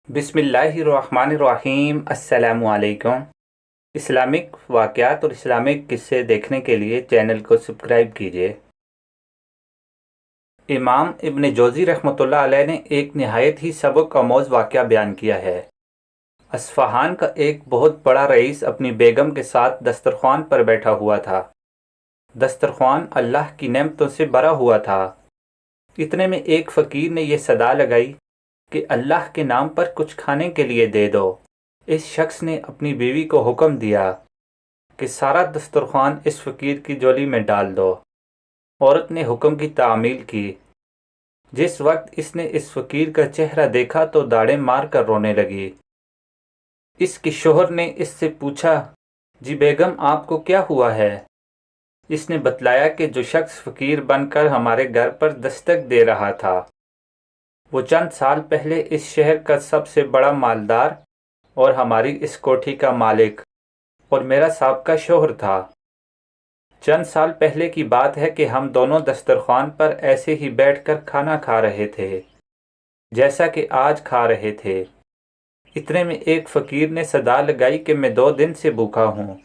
بسم اللہ الرحمن الرحیم۔ السلام علیکم۔ اسلامک واقعات اور اسلامک قصے دیکھنے کے لیے چینل کو سبسکرائب کیجیے۔ امام ابن جوزی رحمۃ اللہ علیہ نے ایک نہایت ہی سبق آموز واقعہ بیان کیا ہے۔ اصفہان کا ایک بہت بڑا رئیس اپنی بیگم کے ساتھ دسترخوان پر بیٹھا ہوا تھا۔ دسترخوان اللہ کی نعمتوں سے بھرا ہوا تھا۔ اتنے میں ایک فقیر نے یہ صدا لگائی کہ اللہ کے نام پر کچھ کھانے کے لیے دے دو۔ اس شخص نے اپنی بیوی کو حکم دیا کہ سارا دسترخوان اس فقیر کی جولی میں ڈال دو۔ عورت نے حکم کی تعمیل کی۔ جس وقت اس نے اس فقیر کا چہرہ دیکھا تو داڑیں مار کر رونے لگی۔ اس کے شوہر نے اس سے پوچھا، جی بیگم آپ کو کیا ہوا ہے؟ اس نے بتلایا کہ جو شخص فقیر بن کر ہمارے گھر پر دستک دے رہا تھا وہ چند سال پہلے اس شہر کا سب سے بڑا مالدار اور ہماری اس کوٹھی کا مالک اور میرا سابقہ شوہر تھا۔ چند سال پہلے کی بات ہے کہ ہم دونوں دسترخوان پر ایسے ہی بیٹھ کر کھانا کھا رہے تھے جیسا کہ آج کھا رہے تھے۔ اتنے میں ایک فقیر نے صدا لگائی کہ میں 2 دن سے بھوکا ہوں،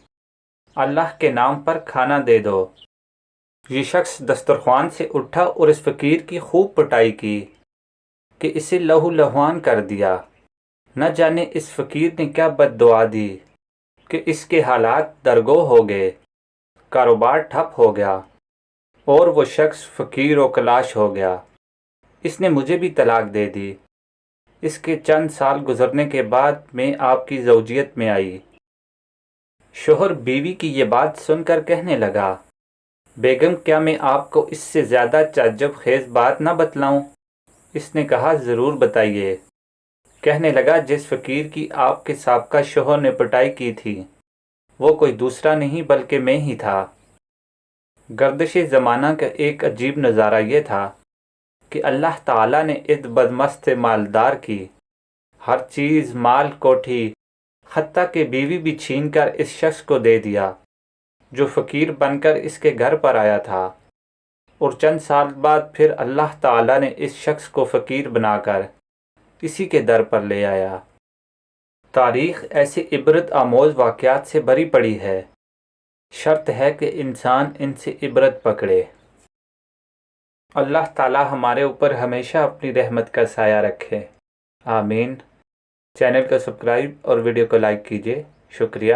اللہ کے نام پر کھانا دے دو۔ یہ شخص دسترخوان سے اٹھا اور اس فقیر کی خوب پٹائی کی کہ اسے لہو لہوان کر دیا۔ نہ جانے اس فقیر نے کیا بد دعا دی کہ اس کے حالات درگو ہو گئے، کاروبار ٹھپ ہو گیا اور وہ شخص فقیر و کلاش ہو گیا۔ اس نے مجھے بھی طلاق دے دی۔ اس کے چند سال گزرنے کے بعد میں آپ کی زوجیت میں آئی۔ شوہر بیوی کی یہ بات سن کر کہنے لگا، بیگم کیا میں آپ کو اس سے زیادہ تعجب خیز بات نہ بتلاؤں؟ اس نے کہا، ضرور بتائیے۔ کہنے لگا، جس فقیر کی آپ کے سابقہ شوہر نے پٹائی کی تھی وہ کوئی دوسرا نہیں بلکہ میں ہی تھا۔ گردش زمانہ کا ایک عجیب نظارہ یہ تھا کہ اللہ تعالیٰ نے اس بدمست مالدار کی ہر چیز، مال، کوٹھی، حتیٰ کہ بیوی بھی چھین کر اس شخص کو دے دیا جو فقیر بن کر اس کے گھر پر آیا تھا، اور چند سال بعد پھر اللہ تعالیٰ نے اس شخص کو فقیر بنا کر اسی کے در پر لے آیا۔ تاریخ ایسے عبرت آموز واقعات سے بھری پڑی ہے، شرط ہے کہ انسان ان سے عبرت پکڑے۔ اللہ تعالیٰ ہمارے اوپر ہمیشہ اپنی رحمت کا سایہ رکھے، آمین۔ چینل کو سبسکرائب اور ویڈیو کو لائک کیجیے۔ شکریہ۔